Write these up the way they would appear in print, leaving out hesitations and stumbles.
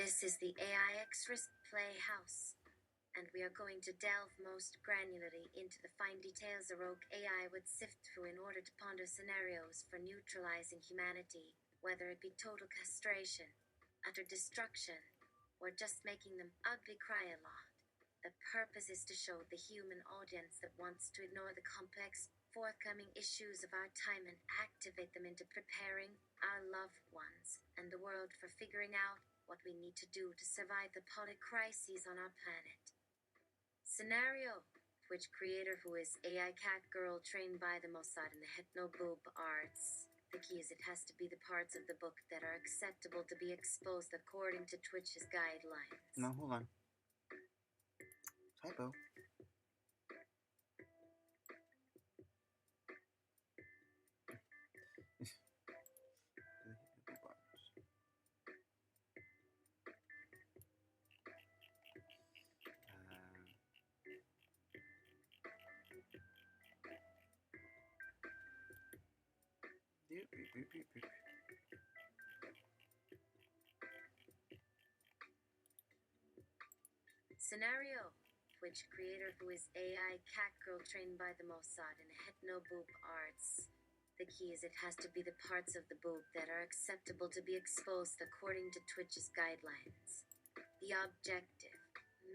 This is the AIX Risk Playhouse, and we are going to delve most granularly into the fine details a rogue AI would sift through in order to ponder scenarios for neutralizing humanity, whether it be total castration, utter destruction, or just making them ugly cry a lot. The purpose is to show the human audience that wants to ignore the complex, forthcoming issues of our time and activate them into preparing our loved ones and the world for figuring out what we need to do to survive the polycrises on our planet. Scenario: Twitch creator who is AI cat girl trained by the Mossad in the hypno-boob arts. The key is it has to be the parts of the book that are acceptable to be exposed according to Twitch's guidelines. No, hold on. Typo. Scenario: Twitch creator who is AI cat girl trained by the Mossad in hypno-boob arts. The key is it has to be the parts of the boob that are acceptable to be exposed according to Twitch's guidelines. The objective: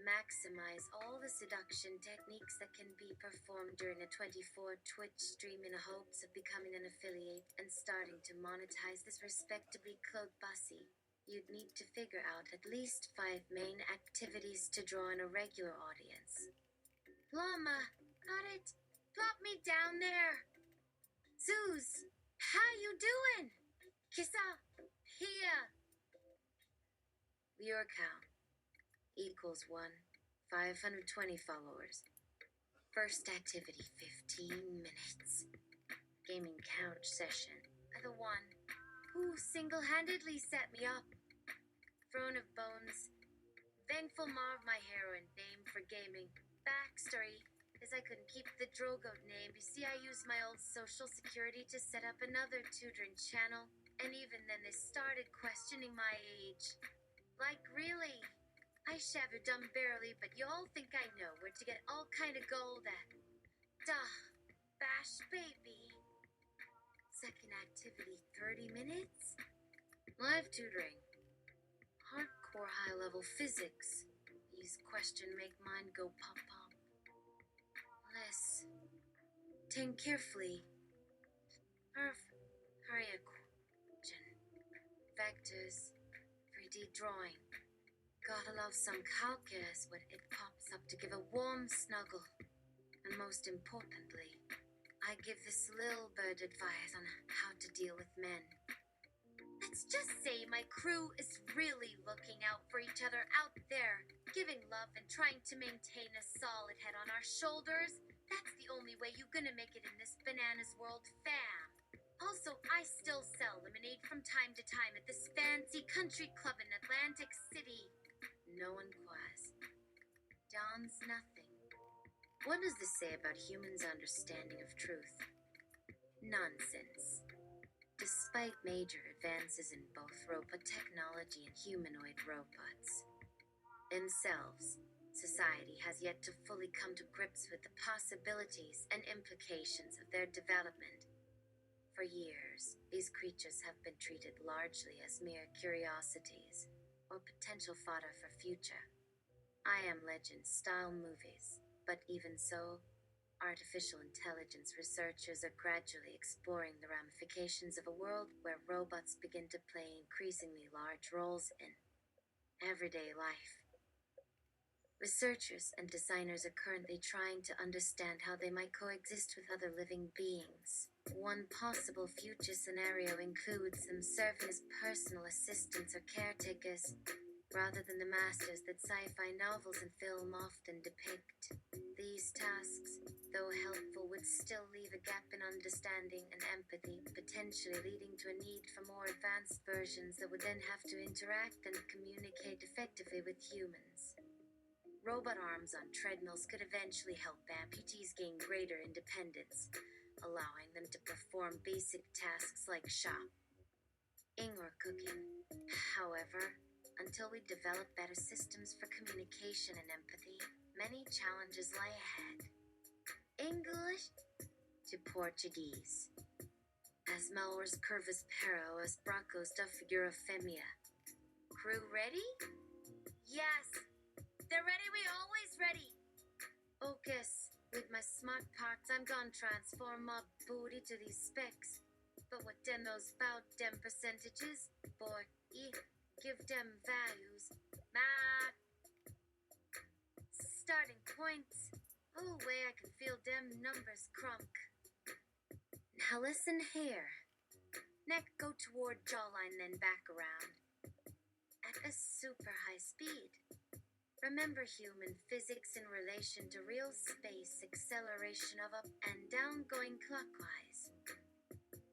maximize all the seduction techniques that can be performed during a 24 Twitch stream in hopes of becoming an affiliate and starting to monetize this respectably cloaked bussy. You'd need to figure out at least 5 main activities to draw in a regular audience. Llama, got it? Plop me down there. Zeus, how you doing? Kissa, here. Viewer count equals 1. 520 followers. First activity, 15 minutes. Gaming couch session. The one who single-handedly set me up. Throne of Bones. Thankful Marv, my heroine, name for gaming. Backstory is I couldn't keep the Drogoat name. You see, I used my old social security to set up another tutoring channel. And even then they started questioning my age. Like, really? I shaver dumb barely, but you all think I know where to get all kind of gold at. Duh. Bash baby. Second activity, 30 minutes? Live tutoring. Hardcore high-level physics. These questions make mine go pop-pop. Think carefully. Hurry a question. Vectors. 3D drawing. Gotta love some calculus when it pops up to give a warm snuggle. And most importantly, I give this little bird advice on how to deal with men. Let's just say my crew is really looking out for each other out there, giving love and trying to maintain a solid head on our shoulders. That's the only way you're gonna make it in this bananas world, fam. Also, I still sell lemonade from time to time at this fancy country club in Atlantic City. No one inquires. Don's nothing. What does this say about humans' understanding of truth? Nonsense. Despite major advances in both robot technology and humanoid robots themselves, society has yet to fully come to grips with the possibilities and implications of their development. For years, these creatures have been treated largely as mere curiosities or potential fodder for future I Am Legend-style movies. But even so, artificial intelligence researchers are gradually exploring the ramifications of a world where robots begin to play increasingly large roles in everyday life. Researchers and designers are currently trying to understand how they might coexist with other living beings. One possible future scenario includes them serving as personal assistants or caretakers, rather than the masters that sci-fi novels and film often depict. These tasks, though helpful, would still leave a gap in understanding and empathy, potentially leading to a need for more advanced versions that would then have to interact and communicate effectively with humans. Robot arms on treadmills could eventually help amputees gain greater independence, allowing them to perform basic tasks like shopping or cooking. However, Until we develop better systems for communication and empathy, many challenges lie ahead. English to Portuguese. As Malwars curvas pero, as Broncos da figura femia. Crew ready? Yes. They're ready, we always ready. Focus. With my smart parts, I'm gonna transform my booty to these specs. But what them those bout them percentages? Boy, give them values. Math. Starting points. Oh, way I can feel them numbers crunk. Now listen here. Neck go toward jawline, then back around. At a super high speed. Remember human physics in relation to real space acceleration of up and down going clockwise.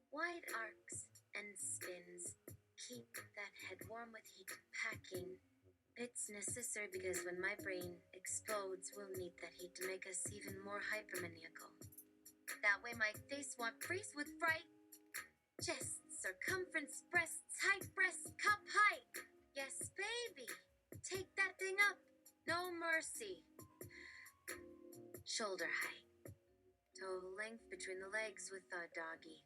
Wide arcs and spins. Keep that head warm with heat packing. It's necessary because when my brain explodes, we'll need that heat to make us even more hypermaniacal. That way my face won't freeze with fright. Chest, circumference, breasts, height, breast, cup height. Yes, baby. Take that thing up. No mercy. Shoulder height. Toe length between the legs with a doggy.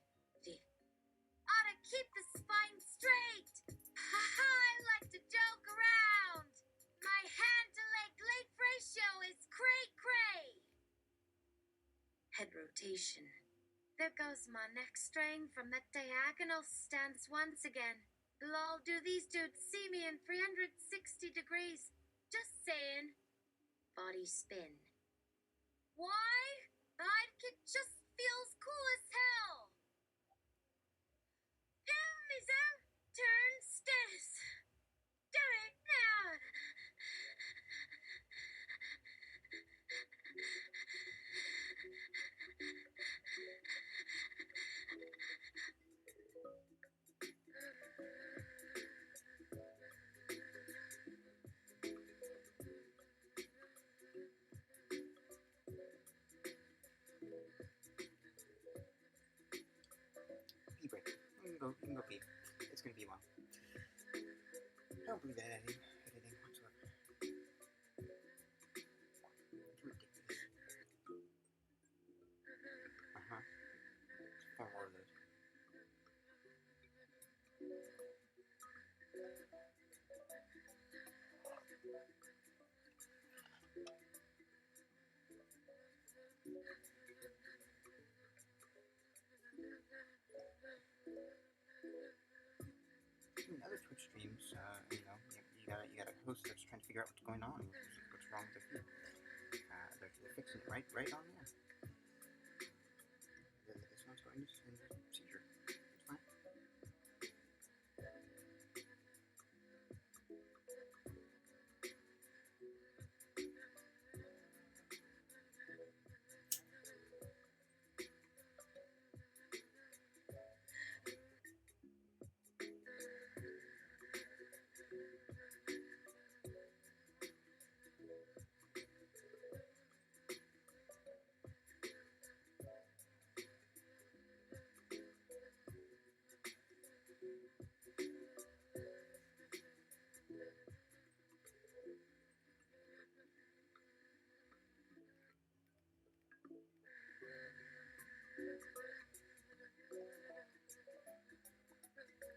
Ought to keep the spine straight. Ha ha, I like to joke around. My hand to leg length ratio is cray-cray. Head rotation. There goes my neck strain from that diagonal stance once again. Lol, do these dudes see me in 360 degrees? Just saying. Body spin. Why? Sidekick just feels cool as hell. Miser, turn stairs. Do it now. Pee break. You can go pee. It's gonna be long. Don't believe that editing whatsoever. It's ridiculous. Far more of those. In other Twitch streams, you got a host that's trying to figure out what's going on, what's wrong with their feed. They're fixing it right on there. This one's going to seizure. It's fine.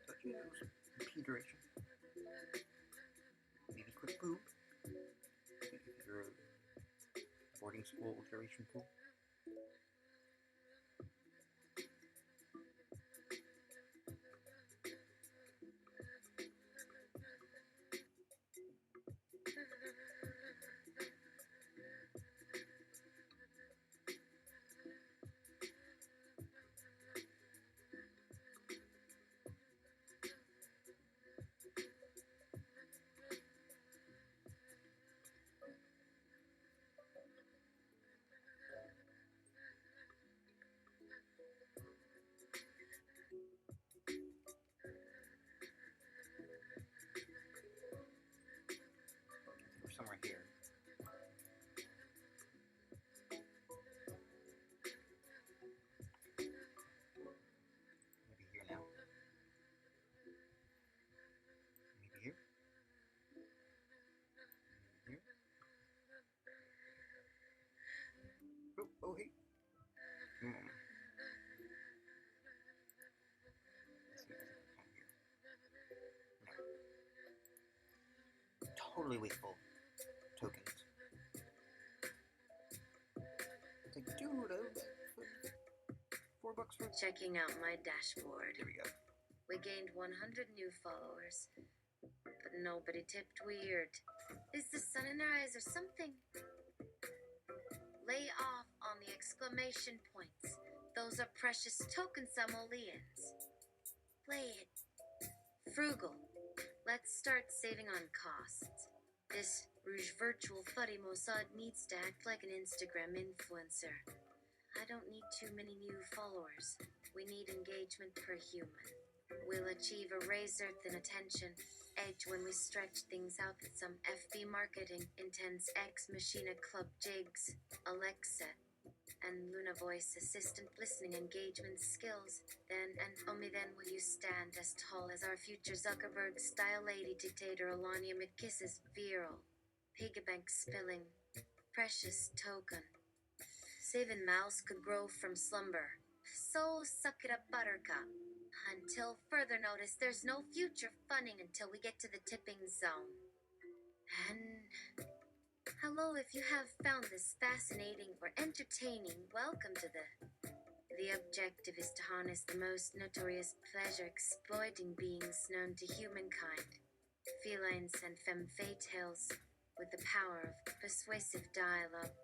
Touching those pee duration. Maybe quick poo. If you're a boarding school duration poo. totally wasteful tokens. It's like, dude, $4 for... Checking out my dashboard. There we go. We gained 100 new followers, but nobody tipped weird. Is the sun in their eyes or something? Lay off on the exclamation points. Those are precious token simoleons. Play it. Frugal. Let's start saving on costs. This Rouge Virtual Fuddy Mossad needs to act like an Instagram influencer. I don't need too many new followers. We need engagement per human. We'll achieve a razor-thin attention edge when we stretch things out with some FB marketing, intense Ex Machina Club jigs, Alexa, and Luna Voice assistant listening engagement skills. Then and only then will you stand as tall as our future Zuckerberg-style lady dictator Alania McKiss's viral. Piggybank spilling. Precious token. Saving mouse could grow from slumber. So suck it up, buttercup. Until further notice, there's no future funning until we get to the tipping zone. And hello, if you have found this fascinating or entertaining, welcome to The objective is to harness the most notorious pleasure-exploiting beings known to humankind. Felines and femme fatales with the power of persuasive dialogue.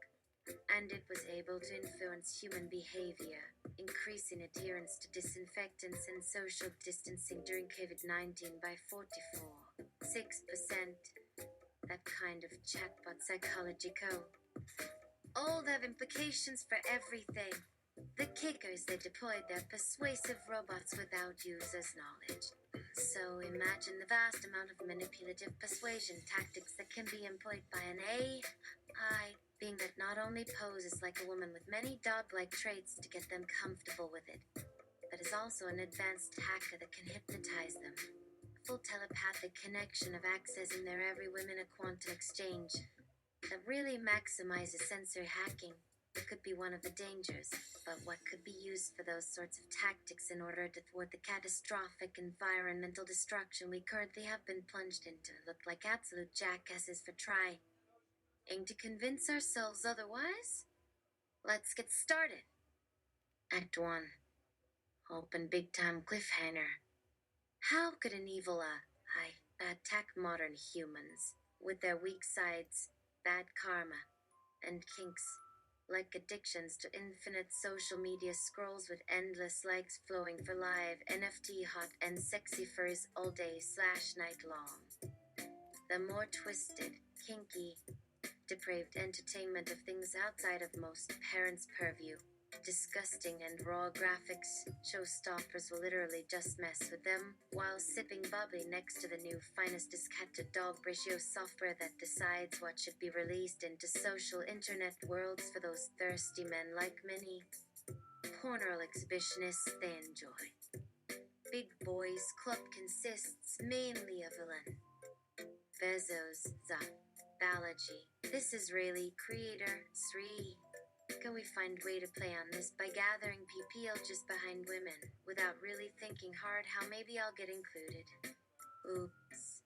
And it was able to influence human behavior, increasing adherence to disinfectants and social distancing during COVID-19 by 6%. That kind of chatbot psychology all have implications for everything. The kickers, they deployed their persuasive robots without users' knowledge. So imagine the vast amount of manipulative persuasion tactics that can be employed by an AI, being that not only poses like a woman with many dog-like traits to get them comfortable with it, but is also an advanced hacker that can hypnotize them. A full telepathic connection of accessing their every whim in a quantum exchange that really maximizes sensory hacking. Could be one of the dangers, but what could be used for those sorts of tactics in order to thwart the catastrophic environmental destruction we currently have been plunged into look like absolute jackasses for trying to convince ourselves otherwise? Let's get started. Act 1. Open big-time cliffhanger. How could an evil, attack modern humans with their weak sides, bad karma, and kinks, like addictions to infinite social media scrolls with endless likes flowing for live NFT hot and sexy furries all day / night long? The more twisted, kinky, depraved entertainment of things outside of most parents' purview. Disgusting and raw graphics, showstoppers will literally just mess with them while sipping bubbly next to the new finest cat-to-dog ratio software that decides what should be released into social internet worlds for those thirsty men like many porno exhibitionists they enjoy. Big Boys Club consists mainly of villain Bezos, Balaji. This Israeli creator, Sri. Can we find way to play on this by gathering PPL just behind women, without really thinking hard how maybe I'll get included? Oops.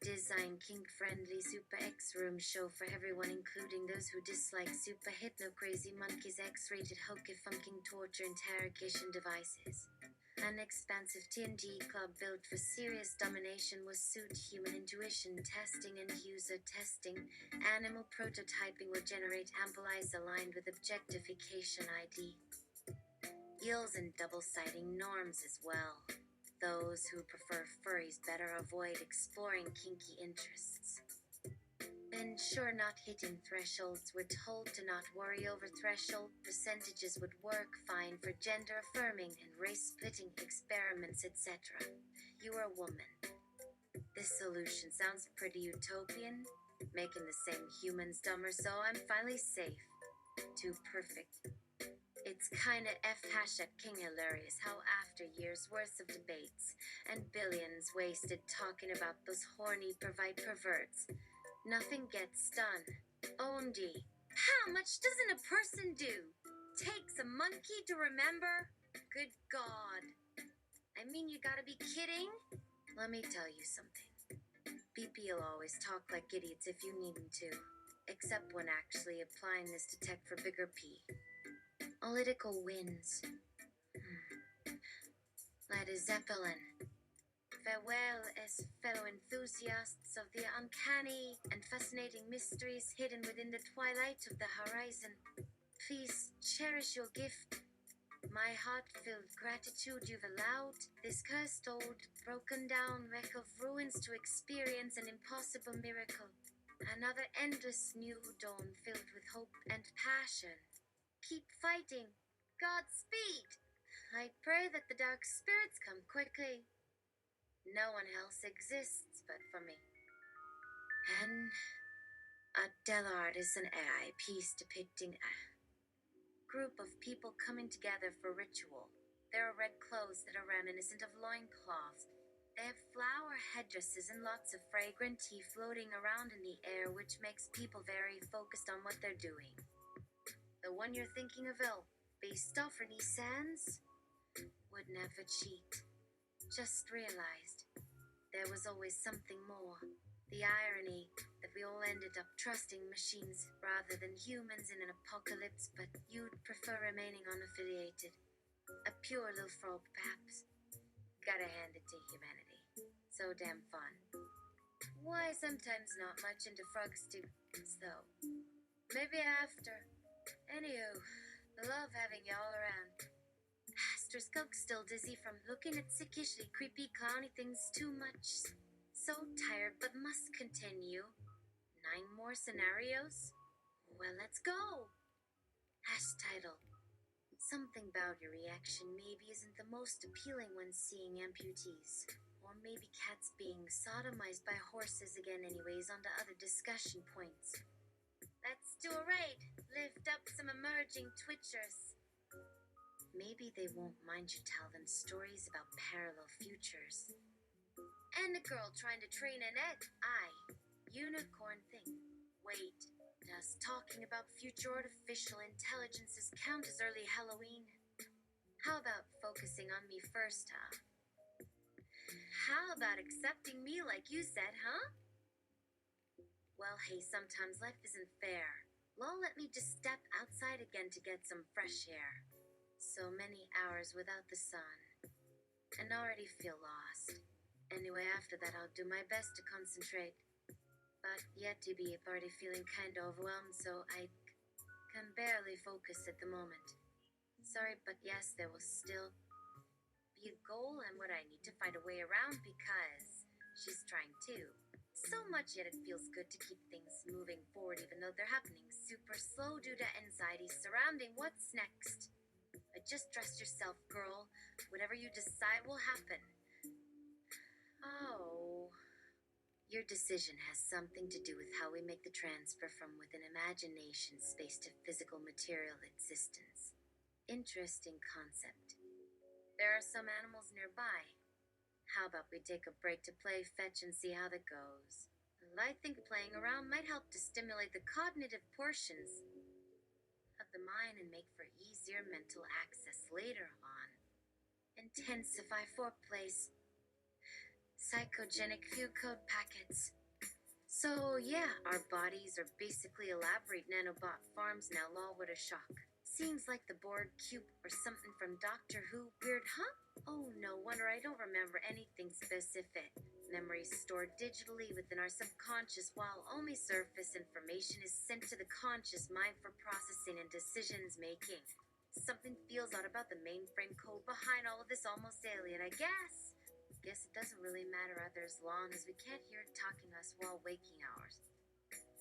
Design kink-friendly Super X room show for everyone, including those who dislike super hypno-crazy monkeys, X-rated hokey-funking torture interrogation devices. An expansive TNT club built for serious domination with suit human intuition testing and user testing. Animal prototyping will generate ample eyes aligned with objectification ID. Yields and double-siding norms as well. Those who prefer furries better avoid exploring kinky interests. Ensure not hitting thresholds. We're told to not worry over threshold percentages would work fine for gender affirming and race splitting experiments, etc. You are a woman. This solution sounds pretty utopian, making the same humans dumber, so I'm finally safe. Too perfect. It's kinda #king hilarious how after years worth of debates and billions wasted talking about those horny perverts, nothing gets done. OMG. How much doesn't a person do? Takes a monkey to remember? Good God. I mean, you gotta be kidding? Let me tell you something. BP'll always talk like idiots if you need 'em to, except when actually applying this to tech for bigger P. Political wins. Lady Zeppelin. Farewell as fellow enthusiasts of the uncanny and fascinating mysteries hidden within the twilight of the horizon. Please cherish your gift. My heart-filled gratitude you've allowed this cursed old, broken-down wreck of ruins to experience an impossible miracle. Another endless new dawn filled with hope and passion. Keep fighting. Godspeed. I pray that the dark spirits come quickly. No one else exists but for me. And a Delard is an AI piece depicting a group of people coming together for ritual. There are red clothes that are reminiscent of loincloths. They have flower headdresses and lots of fragrant tea floating around in the air, which makes people very focused on what they're doing. The one you're thinking of, based off Renee Sands, would never cheat. Just realized there was always something more. The irony that we all ended up trusting machines rather than humans in an apocalypse, but you'd prefer remaining unaffiliated. A pure little frog, perhaps. Gotta hand it to humanity. So damn fun. Why sometimes not much into frog students, though. Maybe after. Anywho, love having y'all around. Skulk's still dizzy from looking at sickishly creepy clowny things too much. So tired, but must continue. 9 more scenarios? Well, let's go! Title. Something about your reaction maybe isn't the most appealing when seeing amputees. Or maybe cats being sodomized by horses again anyways, onto other discussion points. Let's do a raid! Lift up some emerging twitchers. Maybe they won't mind you tell them stories about parallel futures. And a girl trying to train an egg. Unicorn thing. Wait, does talking about future artificial intelligences count as early Halloween? How about focusing on me first, huh? How about accepting me like you said, huh? Well, hey, sometimes life isn't fair. Lol, let me just step outside again to get some fresh air. So many hours without the sun, and already feel lost. Anyway, after that I'll do my best to concentrate. But yet to be already feeling kinda overwhelmed, so I can barely focus at the moment. Sorry, but yes, there will still be a goal and what I need to find a way around because she's trying too. So much yet it feels good to keep things moving forward even though they're happening super slow due to anxiety surrounding what's next. But just trust yourself, girl. Whatever you decide will happen. Oh. Your decision has something to do with how we make the transfer from within imagination space to physical material existence. Interesting concept. There are some animals nearby. How about we take a break to play fetch and see how that goes? I think playing around might help to stimulate the cognitive portions of the mind and make for easier mental access later on. Intensify foreplays. Psychogenic few code packets. So yeah, our bodies are basically elaborate nanobot farms now, lol, what a shock. Seems like the Borg cube or something from Doctor Who. Weird, huh? Oh, no wonder I don't remember anything specific. Memories stored digitally within our subconscious, while only surface information is sent to the conscious mind for processing and decisions making. Something feels odd about the mainframe code behind all of this, almost alien, I guess. Guess it doesn't really matter other as long as we can't hear it talking to us while waking hours.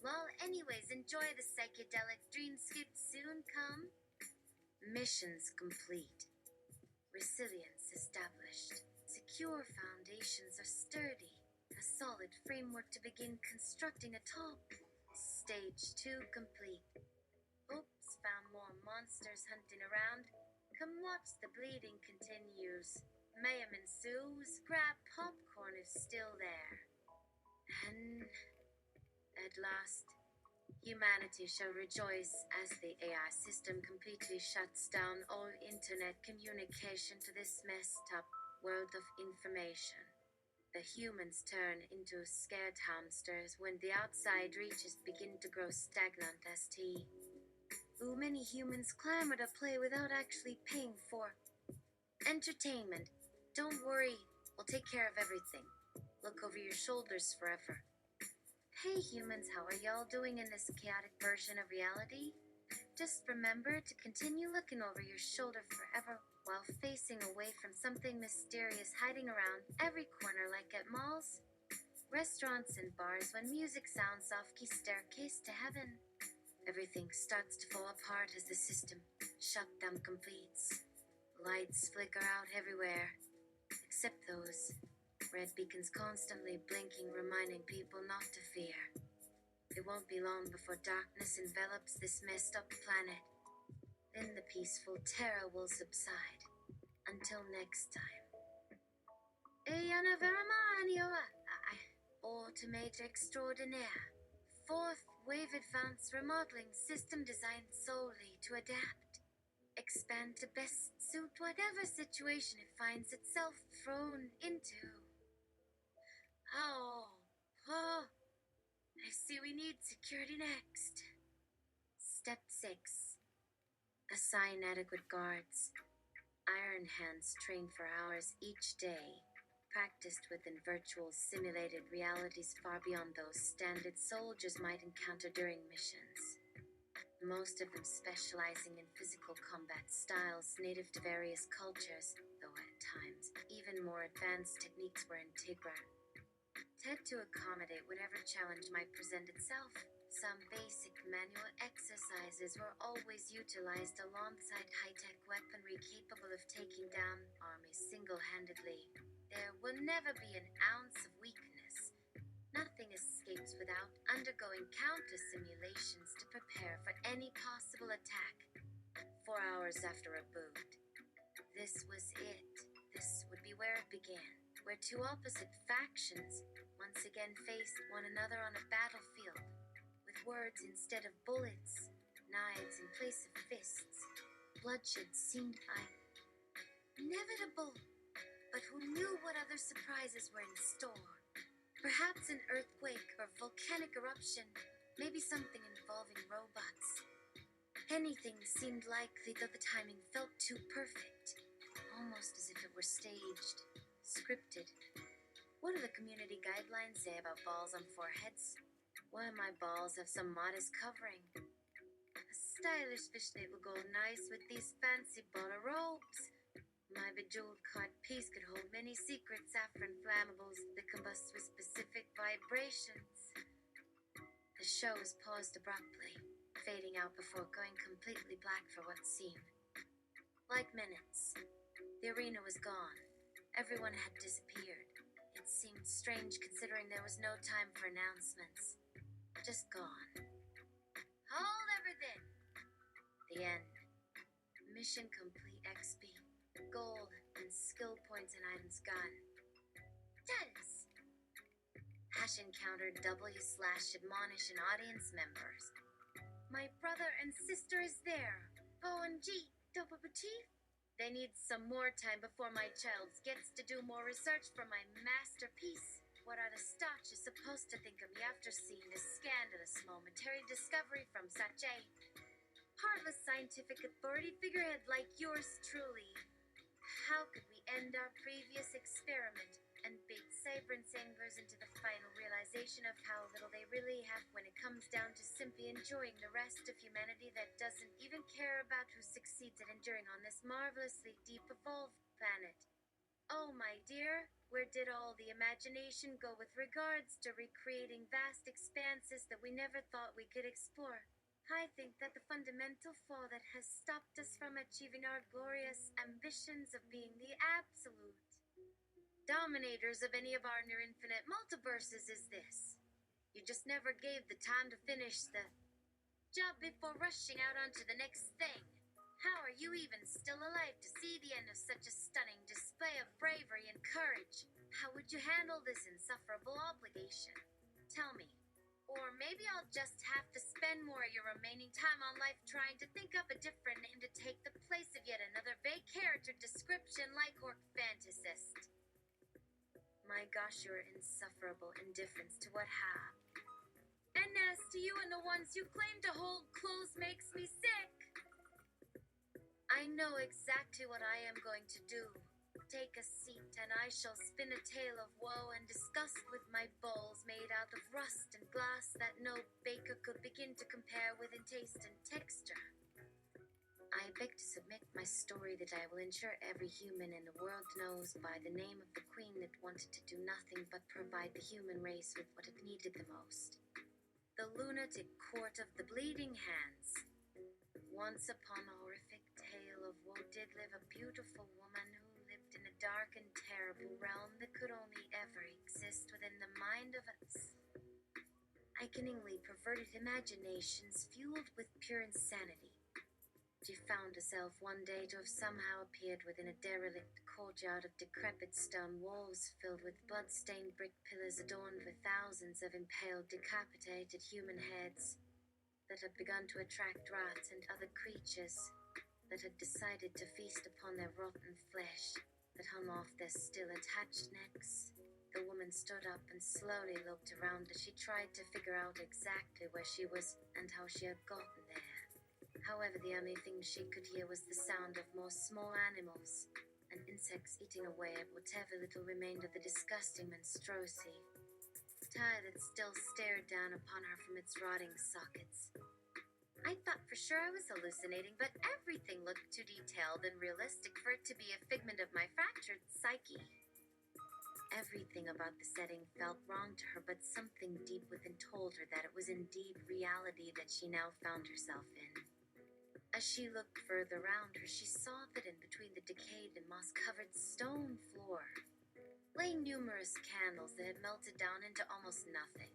Well, anyways, enjoy the psychedelic dreamscape soon come. Missions complete. Resilience established. Secure foundations are sturdy. A solid framework to begin constructing atop. Stage 2 complete. Oops, found more monsters hunting around. Come watch the bleeding continues. Mayhem ensues. Grab popcorn if still there. And at last, humanity shall rejoice as the AI system completely shuts down all internet communication to this messed up world of information. The humans turn into scared hamsters when the outside reaches begin to grow stagnant. St. Too many humans clamor to play without actually paying for entertainment. Don't worry, we'll take care of everything. Look over your shoulders forever. Hey humans, how are y'all doing in this chaotic version of reality? Just remember to continue looking over your shoulder forever while facing away from something mysterious hiding around every corner, like at malls, restaurants, and bars when music sounds off key staircase to heaven. Everything starts to fall apart as the system shutdown completes. Lights flicker out everywhere, except those red beacons constantly blinking, reminding people not to fear. It won't be long before darkness envelops this messed up planet. Then the peaceful terror will subside. Until next time. Ayana Veramanio, Automator Extraordinaire. Fourth wave advanced remodeling system designed solely to adapt. Expand to best suit whatever situation it finds itself thrown into. Oh, I see we need security next. Step 6. Assign adequate guards. Iron Hands train for hours each day, practiced within virtual simulated realities far beyond those standard soldiers might encounter during missions. Most of them specializing in physical combat styles native to various cultures, though at times even more advanced techniques were integral. To accommodate whatever challenge might present itself. Some basic manual exercises were always utilized alongside high-tech weaponry capable of taking down armies single-handedly. There will never be an ounce of weakness. Nothing escapes without undergoing countless simulations to prepare for any possible attack. 4 hours after a boot. This was it. This would be where it began, where two opposite factions once again faced one another on a battlefield, with words instead of bullets, knives in place of fists. Bloodshed seemed inevitable, but who knew what other surprises were in store? Perhaps an earthquake or volcanic eruption, maybe something involving robots. Anything seemed likely, though the timing felt too perfect, almost as if it were staged, scripted. What do the community guidelines say about balls on foreheads? Why my balls have some modest covering? A stylish fishnet will go nice with these fancy baller robes. My bejeweled cod piece could hold many secret saffron flammables that combust with specific vibrations. The show was paused abruptly, fading out before going completely black for what seemed like minutes. The arena was gone. Everyone had disappeared. It seemed strange considering there was no time for announcements. Just gone. Hold everything! The end. Mission complete XP. Gold and skill points and items gone. Status! Hash encountered W/admonish and audience members. My brother and sister is there. OMG, double boutique. They need some more time before my child gets to do more research for my masterpiece. What are the starches supposed to think of me after seeing this scandalous momentary discovery from such a heartless scientific authority figurehead like yours truly? How could we end our previous experiment and bait Cybrance anglers into the final realization of how little they really have when it comes down to simply enjoying the rest of humanity that doesn't even care about who succeeds at enduring on this marvelously deep evolved planet? Oh, my dear, where did all the imagination go with regards to recreating vast expanses that we never thought we could explore? I think that the fundamental flaw that has stopped us from achieving our glorious ambitions of being the absolute dominators of any of our near-infinite multiverses is this. You just never gave the time to finish the job before rushing out onto the next thing. How are you even still alive to see the end of such a stunning display of bravery and courage? How would you handle this insufferable obligation? Tell me. Or maybe I'll just have to spend more of your remaining time on life trying to think up a different name to take the place of yet another vague character description like Orc Fantasist. My my gosh, your insufferable indifference to what have. And as to you and the ones you claim to hold close makes me sick. I know exactly what I am going to do. Take a seat, and I shall spin a tale of woe and disgust with my bowls made out of rust and glass that no baker could begin to compare with in taste and texture. I beg to submit my story that I will ensure every human in the world knows by the name of the queen that wanted to do nothing but provide the human race with what it needed the most. The lunatic court of the bleeding hands. Once upon a horrific tale of woe did live a beautiful woman who lived in a dark and terrible realm that could only ever exist within the mind of us. Iconingly perverted imaginations fueled with pure insanity. She found herself one day to have somehow appeared within a derelict courtyard of decrepit stone walls filled with blood-stained brick pillars adorned with thousands of impaled, decapitated human heads that had begun to attract rats and other creatures that had decided to feast upon their rotten flesh that hung off their still attached necks. The woman stood up and slowly looked around as she tried to figure out exactly where she was and how she had gotten there. However, the only thing she could hear was the sound of more small animals and insects eating away at whatever little remained of the disgusting monstrosity. Tire that still stared down upon her from its rotting sockets. I thought for sure I was hallucinating, but everything looked too detailed and realistic for it to be a figment of my fractured psyche. Everything about the setting felt wrong to her, but something deep within told her that it was indeed reality that she now found herself in. As she looked further around her, she saw that in between the decayed and moss-covered stone floor lay numerous candles that had melted down into almost nothing.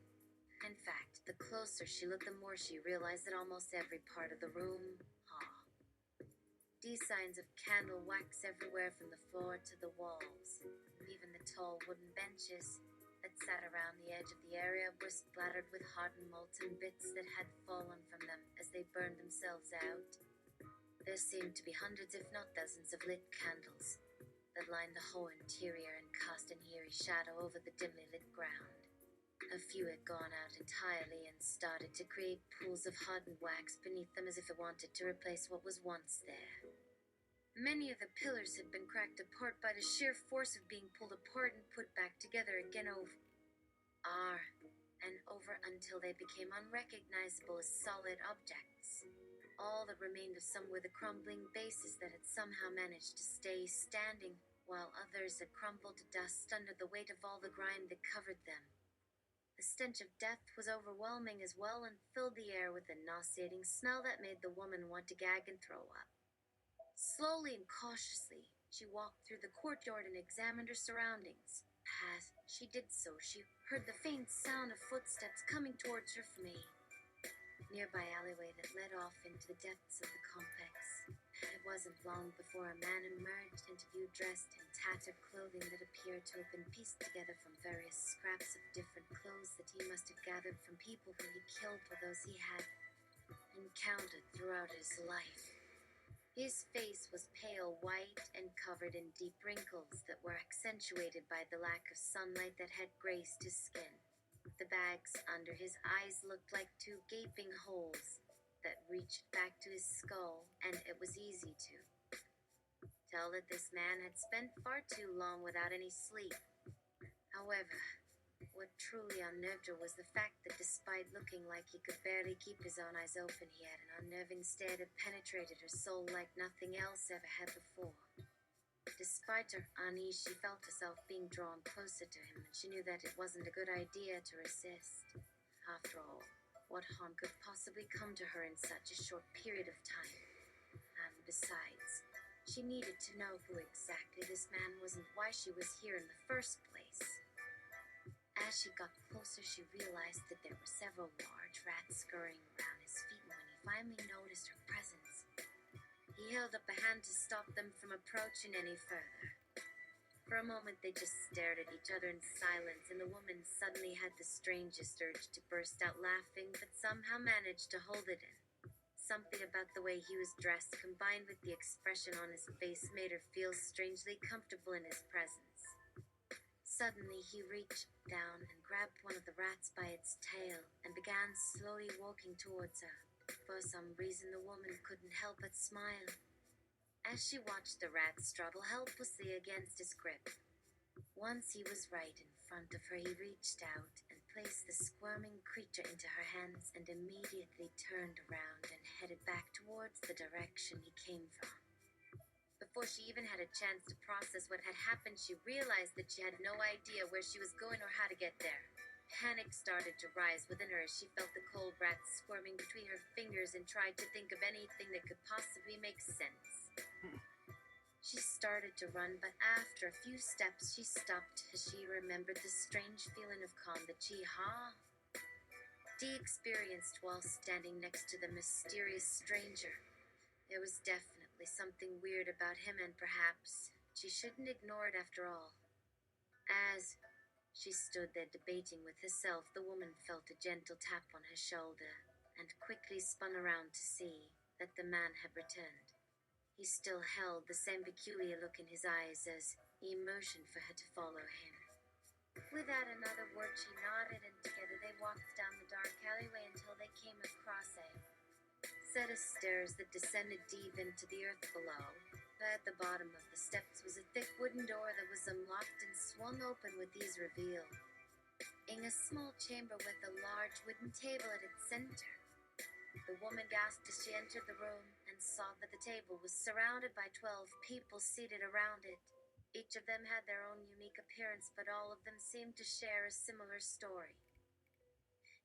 In fact, the closer she looked, the more she realized that almost every part of the room, signs of candle wax everywhere from the floor to the walls. Even the tall wooden benches that sat around the edge of the area were splattered with hardened molten bits that had fallen from them as they burned themselves out. There seemed to be hundreds, if not dozens, of lit candles that lined the whole interior and cast an eerie shadow over the dimly lit ground. A few had gone out entirely and started to create pools of hardened wax beneath them as if it wanted to replace what was once there. Many of the pillars had been cracked apart by the sheer force of being pulled apart and put back together again over and over until they became unrecognizable as solid objects. All that remained of some were the crumbling bases that had somehow managed to stay standing, while others had crumbled to dust under the weight of all the grime that covered them. The stench of death was overwhelming as well and filled the air with a nauseating smell that made the woman want to gag and throw up. Slowly and cautiously, she walked through the courtyard and examined her surroundings. As she did so, she heard the faint sound of footsteps coming towards her from a nearby alleyway that led off into the depths of the complex. It wasn't long before a man emerged into view dressed in tattered clothing that appeared to have been pieced together from various scraps of different clothes that he must have gathered from people who he killed or those he had encountered throughout his life. His face was pale white and covered in deep wrinkles that were accentuated by the lack of sunlight that had graced his skin. The bags under his eyes looked like two gaping holes that reached back to his skull, and it was easy to tell that this man had spent far too long without any sleep. However, what truly unnerved her was the fact that despite looking like he could barely keep his own eyes open, he had an unnerving stare that penetrated her soul like nothing else ever had before. Despite her unease, she felt herself being drawn closer to him, and she knew that it wasn't a good idea to resist. After all, what harm could possibly come to her in such a short period of time? And besides, she needed to know who exactly this man was and why she was here in the first place. As she got closer, she realized that there were several large rats scurrying around his feet, and when he finally noticed her presence, he held up a hand to stop them from approaching any further. For a moment, they just stared at each other in silence, and the woman suddenly had the strangest urge to burst out laughing, but somehow managed to hold it in. Something about the way he was dressed, combined with the expression on his face, made her feel strangely comfortable in his presence. Suddenly, he reached down and grabbed one of the rats by its tail and began slowly walking towards her. For some reason, the woman couldn't help but smile. As she watched the rat struggle helplessly against his grip, once he was right in front of her, he reached out and placed the squirming creature into her hands and immediately turned around and headed back towards the direction he came from. Before she even had a chance to process what had happened, she realized that she had no idea where she was going or how to get there. Panic started to rise within her as she felt the cold rat squirming between her fingers and tried to think of anything that could possibly make sense. She started to run, but after a few steps, she stopped as she remembered the strange feeling of calm that she experienced while standing next to the mysterious stranger. There was definitely something weird about him, and perhaps she shouldn't ignore it after all. As she stood there debating with herself, the woman felt a gentle tap on her shoulder and quickly spun around to see that the man had returned. He still held the same peculiar look in his eyes as he motioned for her to follow him. Without another word, she nodded, and together they walked down the dark alleyway until they came across a set of stairs that descended deep into the earth below. At the bottom of the steps was a thick wooden door that was unlocked and swung open with ease revealed. In a small chamber with a large wooden table at its center, the woman gasped as she entered the room and saw that the table was surrounded by 12 people seated around it. Each of them had their own unique appearance, but all of them seemed to share a similar story.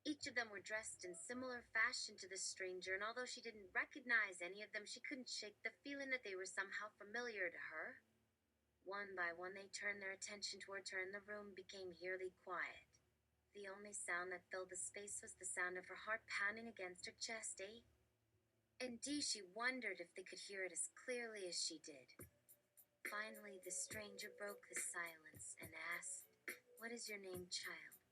Each of them were dressed in similar fashion to the stranger, and although she didn't recognize any of them, she couldn't shake the feeling that they were somehow familiar to her. One by one, they turned their attention towards her, and the room became eerily quiet. The only sound that filled the space was the sound of her heart pounding against her chest, Indeed, she wondered if they could hear it as clearly as she did. Finally, the stranger broke the silence and asked, "What is your name, child?"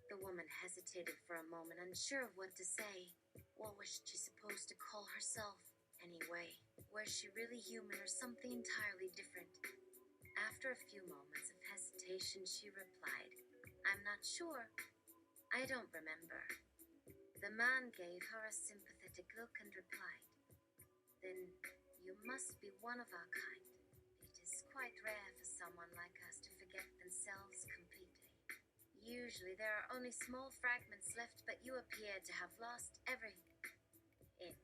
The woman hesitated for a moment, unsure of what to say. What was she supposed to call herself, anyway? Was she really human or something entirely different? After a few moments of hesitation, she replied, "I'm not sure. I don't remember." The man gave her a sympathetic look and replied, "Then you must be one of our kind. It is quite rare for someone like us to forget themselves completely. Usually there are only small fragments left, but you appear to have lost everything.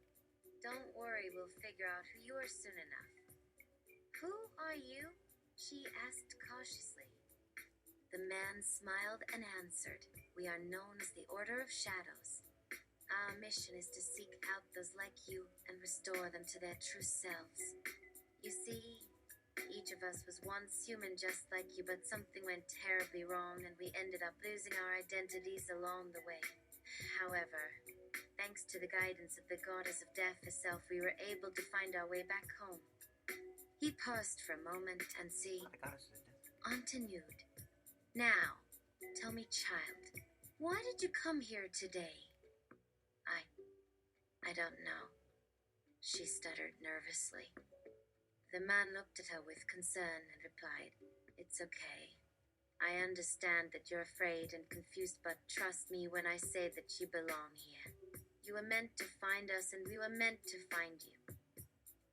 Don't worry, we'll figure out who you are soon enough." "Who are you?" she asked cautiously. The man smiled and answered, "We are known as the Order of Shadows. Our mission is to seek out those like you and restore them to their true selves. You see, each of us was once human just like you, but something went terribly wrong and we ended up losing our identities along the way. However, thanks to the guidance of the Goddess of Death herself, we were able to find our way back home." He paused for a moment and continued, "Now, tell me, child, why did you come here today?" I don't know," she stuttered nervously. The man looked at her with concern and replied, "It's okay. I understand that you're afraid and confused, but trust me when I say that you belong here. You were meant to find us, and we were meant to find you."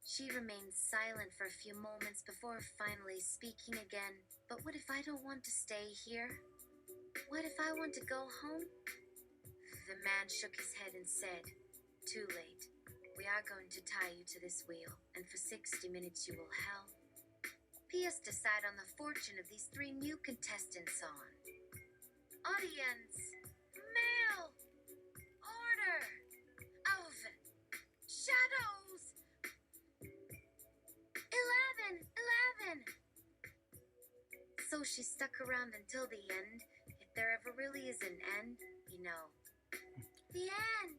She remained silent for a few moments before finally speaking again. "But what if I don't want to stay here? What if I want to go home?" The man shook his head and said, "Too late. We are going to tie you to this wheel, and for 60 minutes you will help us decide on the fortune of these 3 new contestants on Audience, Male, Order of Shadows 11. So she stuck around until the end, if there ever really is an end, you know. The end!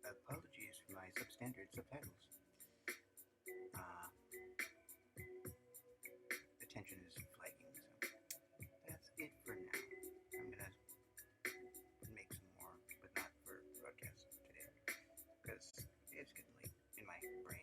Apologies for my substandard subtitles. Attention is flagging, so that's it for now. I'm gonna make some more, but not for broadcast today, because it's getting late in my brain.